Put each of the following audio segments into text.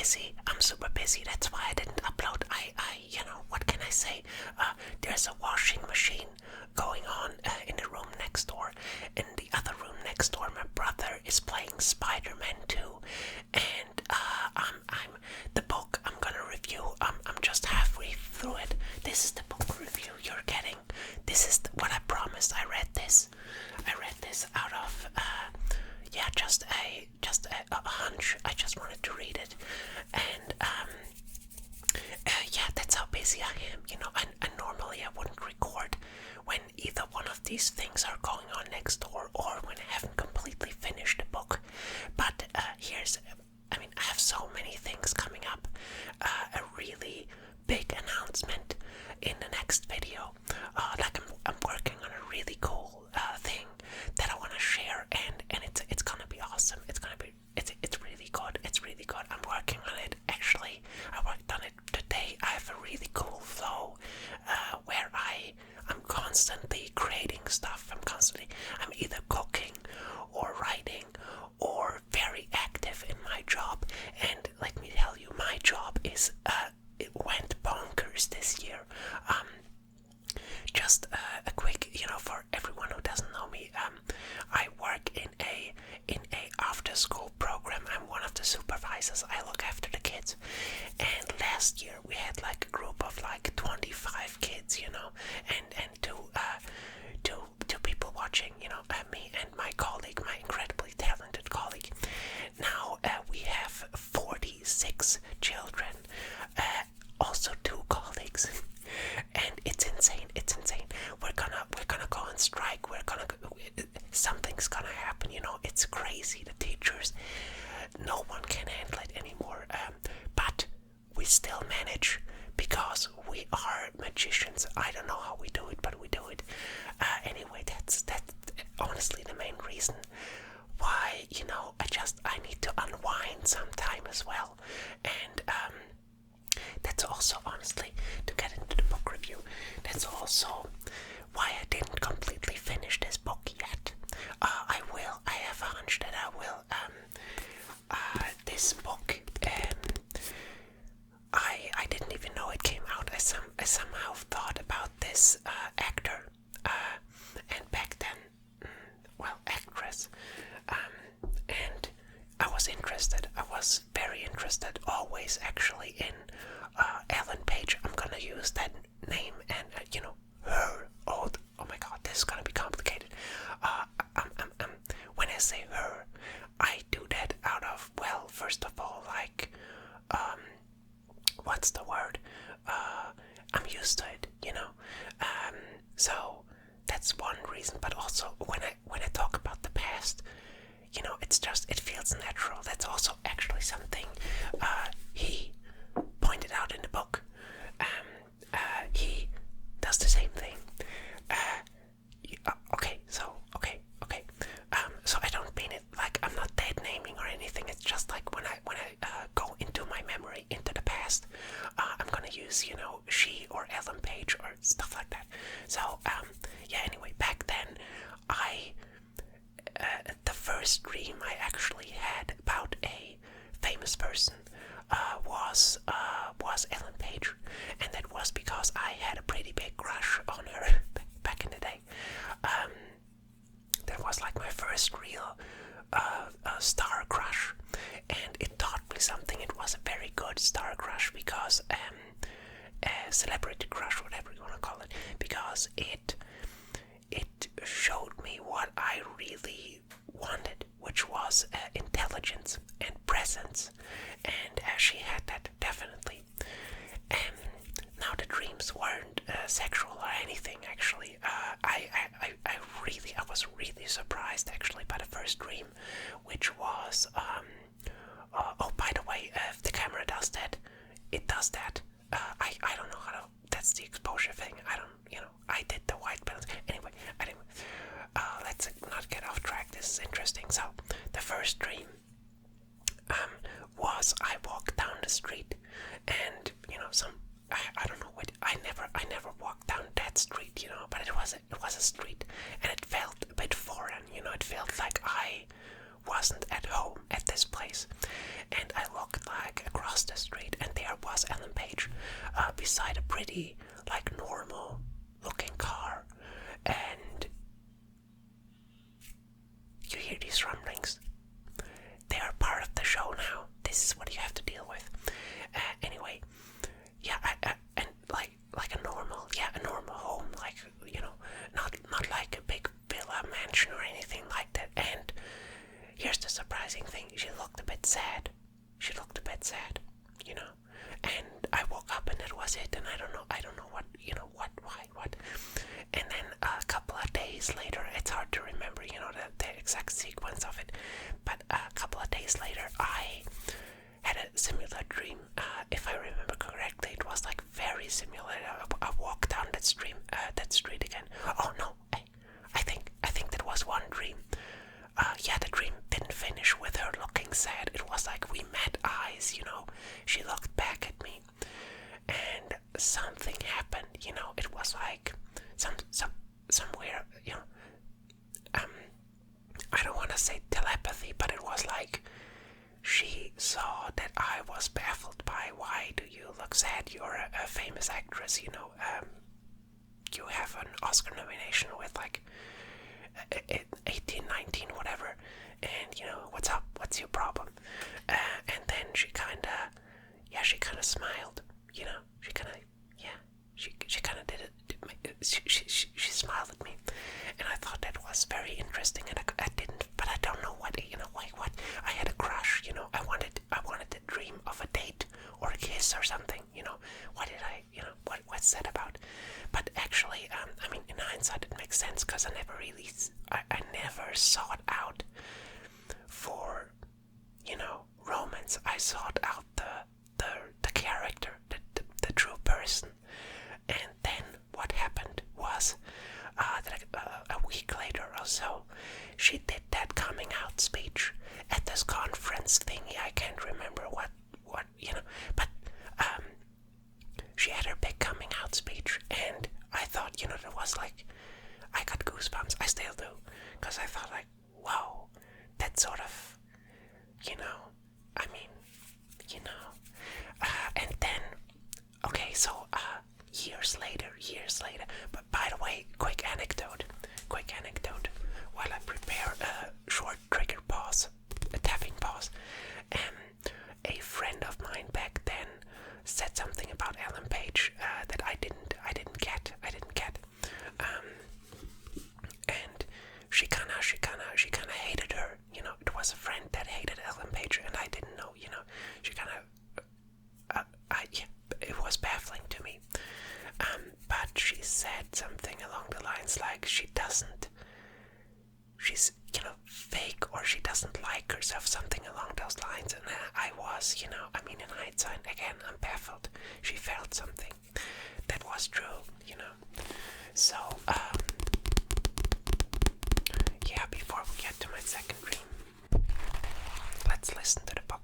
busy. I'm super busy. That's why I didn't upload. What can I say? There's a washing machine going on in the room next door. In the other room next door, my brother is playing Spider-Man 2, and I'm the book I'm gonna review. I'm just halfway through it. This is the book review you're getting. This is what I promised. I read this out of just a hunch. I just wanted to read it, and that's how busy I am. And normally I wouldn't record when either one of these things are going on next door or when I haven't completely finished the book. But I have so many things coming up. A really big announcement in the next video. I'm working on a really cool thing that I want to share, and it's gonna be awesome. It's really good. It's really good. I'm working on it. Actually, I worked on it today. I have a really cool flow where I'm constantly creating stuff. I'm either cooking or writing or very active in my job. And let me tell you, my job is it went bonkers this year. Just a quick, for everyone who doesn't know me, I work in a after school program. I'm one of the supervisors. I look after the kids. And last year we had like a group of like 25 kids, and two people watching, me and my colleague, my incredibly talented colleague. Now we have 46 children, also two colleagues, and it's insane. We're gonna go on strike. Something's gonna happen. It's crazy. The teachers, no one can handle it anymore. But we still manage because we are magicians. I don't know how we do it, but we do it. Anyway, that's honestly the main reason why, I need to unwind sometime as well. And that's also, honestly, to get into the book review, that's also why I didn't completely finish this book yet. I will. I have a hunch that I will. This book, I didn't even know it came out. I somehow thought about this actor, and back then, actress, and I was interested. I was very interested, always actually, in Elliot Page. I'm gonna use that name, and her. Oh my God, this is gonna be complicated. When I say her, I do that out of, first of all, what's the word? I'm used to it, so that's one reason. But also, when I talk about the past, it feels natural. That's also actually something he pointed out in the book. He does the same thing. So I don't mean it like I'm not dead naming or anything. It's just like when I go into my memory, into the past, I'm gonna use she or Ellen Page or stuff like that. So anyway, back then the first dream I actually had about a famous person was Ellen Page, and that was because I had a pretty big crush on her back in the day. That was like my first real star crush, and it taught me something. It was a very good star crush because celebrity crush, whatever you want to call it, because it showed me what I really wanted, which was intelligence and presence, and she had that definitely. Now the dreams weren't sexual or anything. Actually, I was really surprised actually by the first dream, which was by the way, if the camera does that, it does that. I don't know how to. That's the exposure thing. I did the white balance anyway. Let's not get off track. This is interesting. So the first dream was I walked down the street, and I don't know what I never walked down that street, but it was a street, and it felt a bit foreign, it felt like I wasn't at home at this place, and I looked like across those rumblings. They are part of the show now. This is what you have to deal with. Anyway, yeah, and like a normal home, like, you know, not like a big villa mansion or anything like that. And here's the surprising thing: she looked a bit sad. You know. And I woke up and that was it. And I don't know what, you know, why. And then a couple of days later, it's hard to remember, you know, the exact sequence of it. But a couple of days later, I had a similar dream. If I remember correctly, it was like very similar. I walked down that street again. Oh no, I think that was one dream. The dream didn't finish with her looking sad. It was like we met eyes, you know. She looked back at me, and something happened. You know, it was like somewhere, you know. I don't want to say telepathy, but it was like she saw that I was baffled by, why do you look sad? You're a famous actress, you know. You have an Oscar nomination with like 18, 19, whatever. And, you know, what's up? What's your problem? And then she kind of smiled, you know. She kind of did it. She smiled at me, and I thought that was very interesting. And I didn't, but I don't know what, you know, like what. I had a crush, you know. I wanted to dream of a date or a kiss or something, you know. What did I, you know, what's that about? But actually, I mean, in hindsight, it makes sense because I never sought out for, you know, romance. I sought out the character, the true person. And then what happened was that a week later or so, she did that coming out speech at this conference thingy. I can't remember what you know, but she had her big coming out speech, and I thought, you know, there was like, I got goosebumps. I still do, because I thought like, whoa, that sort of, you know, I mean, you know, and then, okay, so years later, but by the way, quick anecdote, while I prepare a short trigger pause, a tapping pause. A friend of mine back then said something about Ellen Page that I didn't get. And she kinda hated her. You know, it was a friend that hated Ellen Page, and I didn't know. You know, she it was baffling to me. But she said something along the lines like she's, you know, fake, or she doesn't like herself, something along those lines. And I was, you know, I mean, in hindsight, again, I'm baffled. She felt something that was true, you know. So, yeah, before we get to my second dream, let's listen to the book.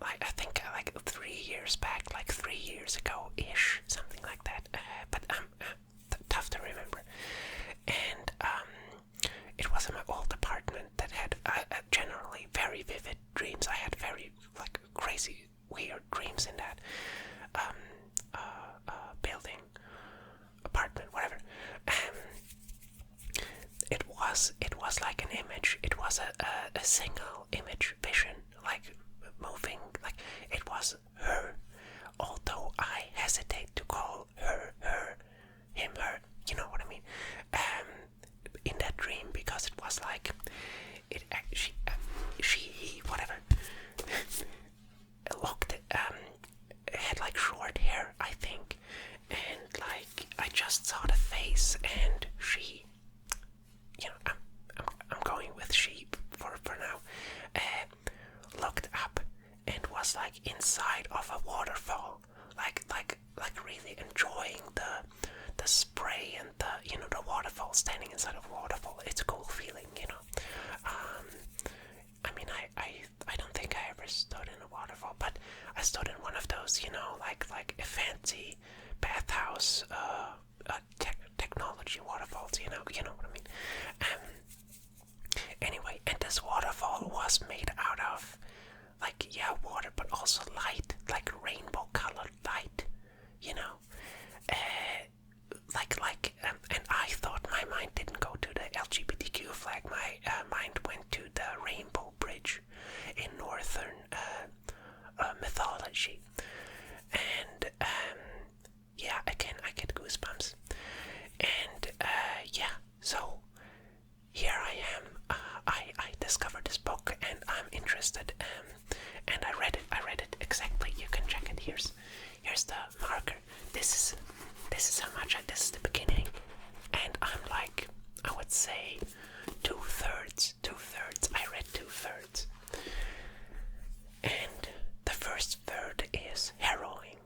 like I think like 3 years back, like 3 years ago ish, something like that. But tough to remember. And it was in my old apartment that had generally very vivid dreams. I had very like crazy, weird dreams in that building, apartment, whatever. It was like an image. It was a single image vision, like moving. Like it was her. Although I hesitate to call her him, her. You know what I mean? In that dream, because it was like it she he whatever looked had like short hair, I think, and like I just saw the face, and she, you know, I'm going with she for now, looked up and was like inside of a waterfall, like really enjoying the spray and the waterfall, standing inside of a waterfall. It's a cool feeling, I mean, I don't think I ever stood in a waterfall, but I stood in one of those, like a fancy bathhouse, technology waterfalls, you know what I mean. Anyway, and this waterfall was made out of, like, water, but also light, like rainbow-colored light, and I thought my mind didn't go to the LGBTQ flag. My mind went to the Rainbow Bridge in northern mythology, and again, I get goosebumps, and so here I am. I discovered this book, and I'm interested, and I read it exactly. You can check it. Here's the marker. This is how much. This is the beginning, and I'm like, I would say, 2/3. I read 2/3, and the first third is harrowing.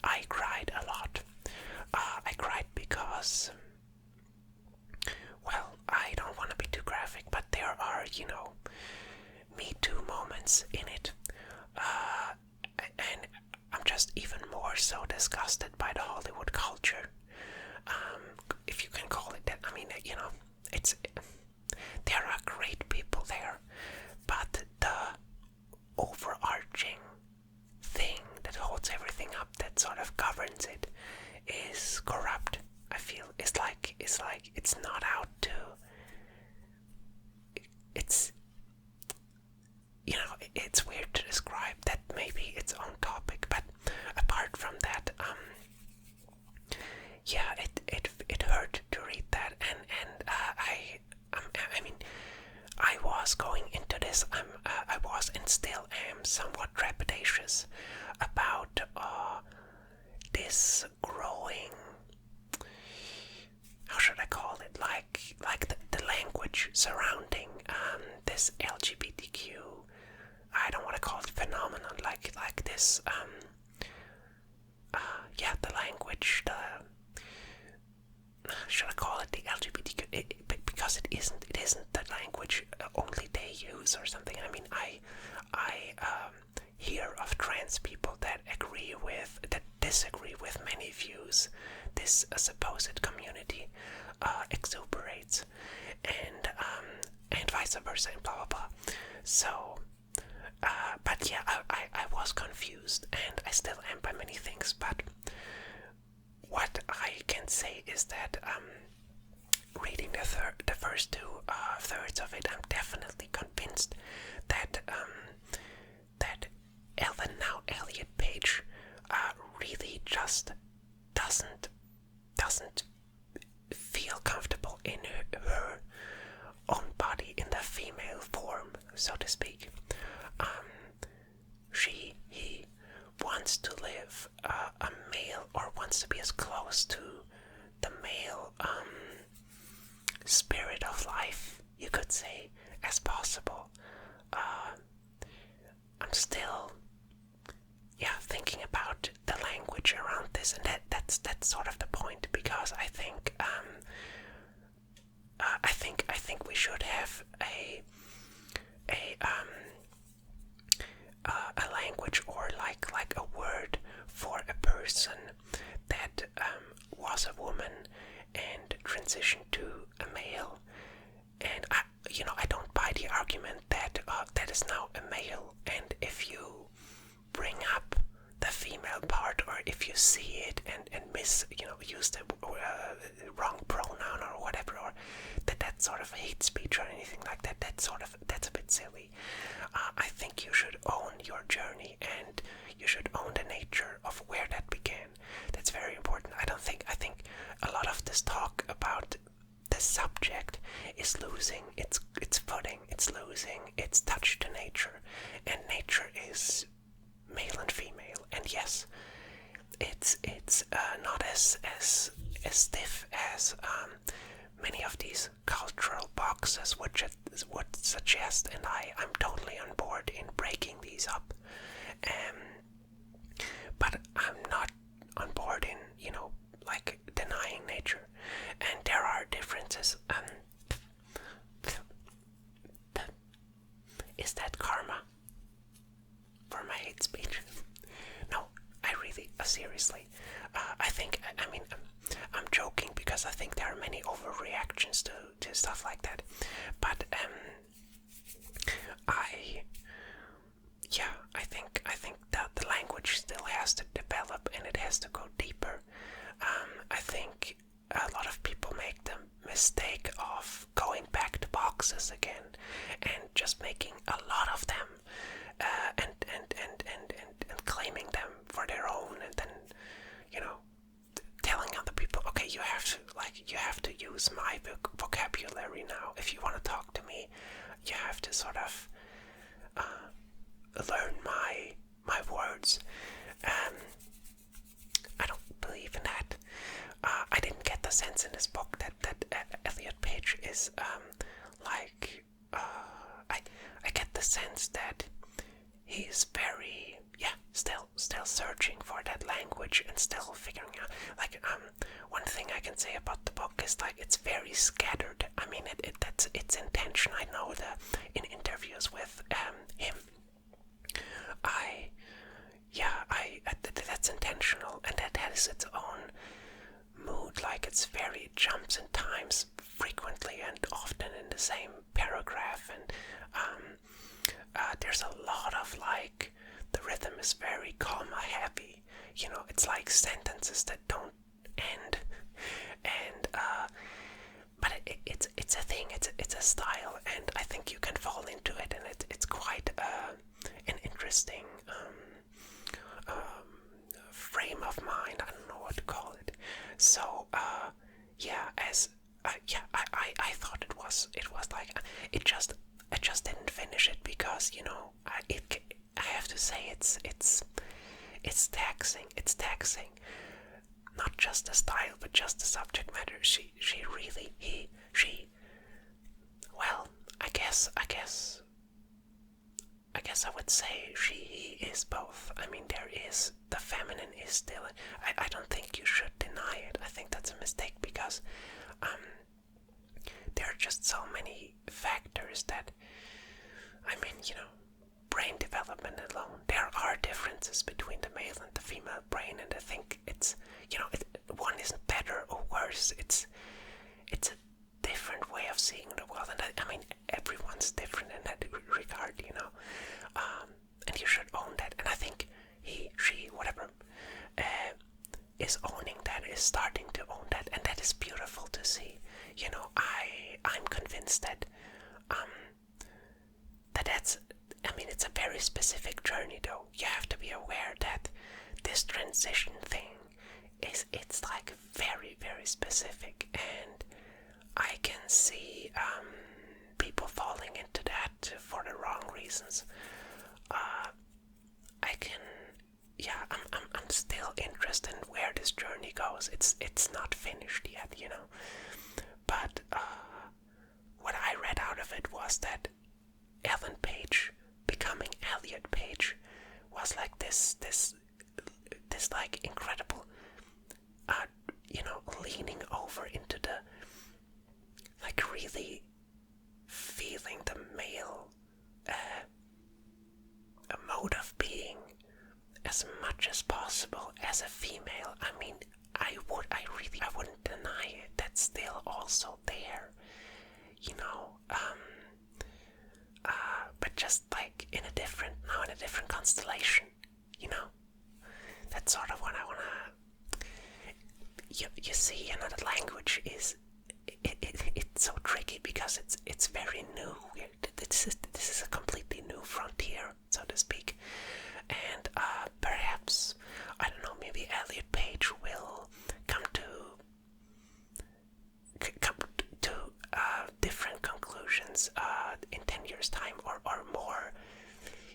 I cried a lot. I cried because, well, I don't want to be too graphic, but there are, Me Too moments in it. And I'm just even more so disgusted by the Hollywood culture. If you can call it that. I mean, there are great people there, but the overarching thing that holds everything up, that sort of governs it, is corrupt. I feel it's like it's not out to. It's it's weird to describe. That maybe its own topic, but apart from that, it hurt to read that, and I mean, I was going into this. I was and still am somewhat trepidatious about this growing. How should I call it? Like the language surrounding this LGBTQ. I don't want to call it phenomenon. Like this. The language. Should I call it the LGBTQ? Because it isn't. It isn't the language only they use or something. I mean, I hear of trans people that disagree with many views this supposed community exuberates, and vice versa, and blah blah blah. So, but I was confused, and I still am by many things. But what I can say is that reading the first 2/3 of it, I'm definitely convinced that Elliot Page really just doesn't feel comfortable in her own body, in the female form, so to speak. He wants to live a male, or wants to be as close to the male spirit of life, you could say, as possible. I'm still thinking about the language around this, and that's sort of the point, because I think we should have a language or like a word for a person that was a woman and transitioned to a male. And I don't buy the argument that that is now a male, and if you bring up the female part, or if you see it and use the wrong pronoun or whatever, or that sort of hate speech or anything like that, that's a bit silly. I think you should own your journey, and you should own the nature of where that began. That's very important. I think a lot of this talk about the subject is losing its footing. It's losing its touch to nature, and nature is male and female. And yes, it's not as stiff as many of these cultural boxes would suggest, and I'm totally on board in breaking these up. But I'm not on board in like denying nature, and there are differences. Is that karma for my hate speech? No, I really, seriously, I'm joking, because I think there are many overreactions to stuff like that, but I think that the language still has to develop, and it has to go deeper. I think a lot of people make the mistake of going back to boxes again and just making a lot of them, and claiming them for their own, and then telling other people, okay, you have to use my vocabulary now. If you want to talk to me, you have to sort of learn my words. I don't believe in that. I didn't get the sense in this book that Elliot Page is I get the sense that he's very still searching for that language and still figuring out. One thing I can say about the book is it's very scattered. I mean, it's intention. I know that in interviews with him, that's intentional, and that has its own mood. It jumps in times frequently and often in the same paragraph, and there's a lot of the rhythm is very comma heavy. It's like sentences that don't end, and but it's a thing. It's a style, and I think you can fall into it, and it's quite an interesting frame of mind. I don't know what to call it. So I thought it was I just didn't finish it because I have to say it's taxing. It's taxing. Not just the style, but just the subject matter. She really well, I guess I would say he is both. I mean, there is the feminine is still. I don't think you should deny it. I think that's a mistake, because there are just so many factors that, brain development alone. There are differences between the male and the female brain, and I think it's one isn't better or worse. It's a different way of seeing the world, and everyone's different in that regard, and you should own that. And I think he, she, whatever, is owning that, is starting to own that, and that is beautiful to see. I'm convinced that that's. It's a very specific journey, though. You have to be aware that this transition thing it's very, very specific, and I can see people falling into that for the wrong reasons. I'm still interested in where this journey goes. It's not finished yet, But what I read out of it was that Ellen Page becoming Elliot Page was this incredible, leaning over into the, really feeling the male mode of being as a female, I mean, I wouldn't deny it. That's still also there, you know. But just like in a different constellation, you know. That's sort of what I wanna. You see, another language is it's so tricky because it's very new. This is a completely new frontier, so to speak, and perhaps, I don't know, maybe Elliot Page will come to different conclusions in 10 years' time, or more,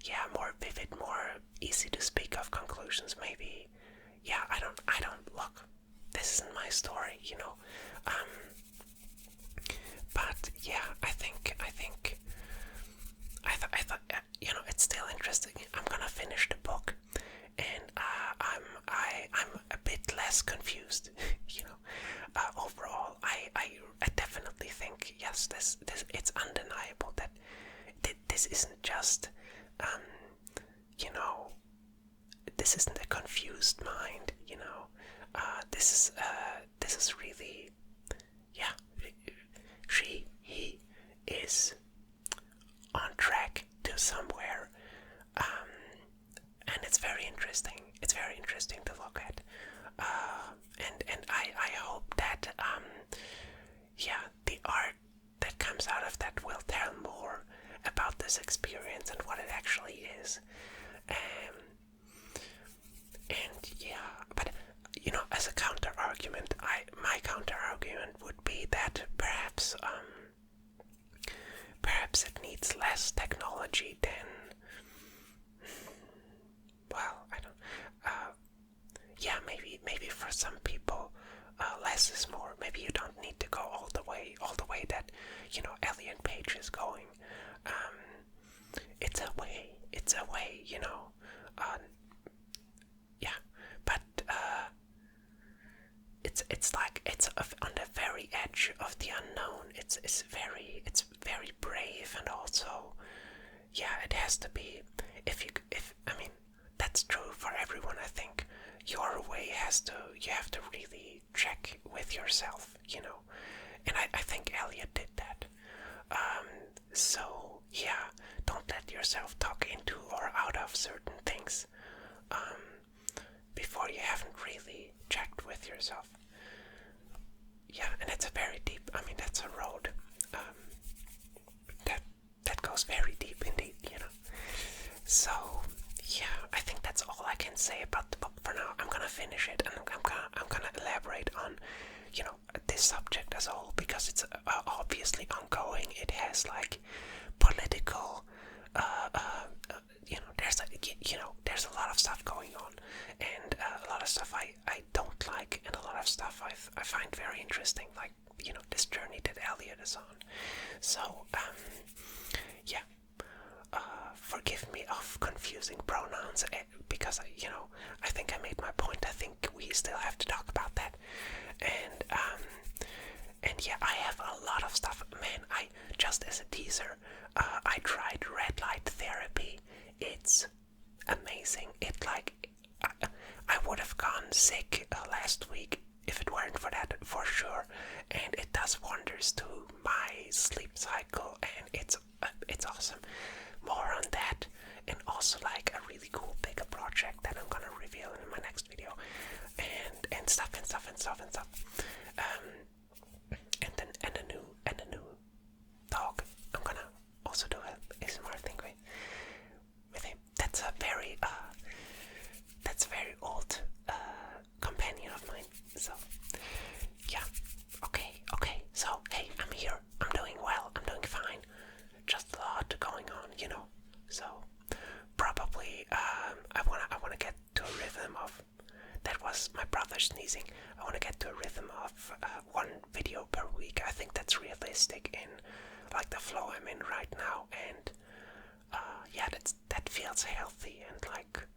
yeah, more vivid, more easy to speak of conclusions, maybe. Yeah, I don't look. This isn't my story, you know. But yeah, I thought, you know, it's still interesting. I'm gonna finish the book, and I'm a bit less confused, you know. Overall, I definitely think, yes, this it's undeniable that this isn't just, you know, this isn't a confused mind, you know. This is really, yeah, he is on track to somewhere, and it's very interesting. It's very interesting to look at, and I hope that yeah, the art that comes out of that will tell more about this experience and what it actually is. And yeah, but you know, as a counter argument, my counter argument would be that perhaps it needs less technology than, well, I don't. Yeah, maybe for some people, less is more. Maybe you don't need to go all the way that, you know, Elliot Page is going. It's a way, you know. Yeah, but it's like it's on the very edge of the unknown. It's very brave, and also, yeah, it has to be. If I mean, that's true for everyone. I think your way you have to really check with yourself, you know. And I think Elliot did that. So yeah, don't let yourself talk into or out of certain things before you haven't really checked with yourself. Yeah, and it's a very deep. I mean, that's a road that goes very deep indeed, you know. So yeah, I think that's all I can say about the book for now. I'm gonna finish it, and I'm gonna elaborate on, you know, this subject as a whole, because it's obviously ongoing. It has like political, you know, there's a lot of stuff going on, and a lot of stuff I don't like, and a lot of stuff I find very interesting, like, you know, this journey that Elliot is on. So yeah, forgive me of confusing pronouns, because I think I made my point. I think we still have to talk about that, and yeah, I have a lot of stuff, man. I just, as a teaser, I tried red light therapy. It's amazing. It, like, I would have gone sick last week if it weren't for that, for sure, and it does wonders to my sleep cycle, and it's awesome. More on that, and also like a really cool bigger project that I'm gonna reveal in my next video, and stuff. And a new dog. I'm gonna also do a ASMR thing with him. That's a very old companion of mine. So yeah, okay. So hey, I'm here. I'm doing well. I'm doing fine. Just a lot going on, you know. So probably I wanna get to a rhythm of. That was my brother sneezing. I want to get to a rhythm of one video per week. I think that's realistic in like the flow I'm in right now, and yeah, that feels healthy, and like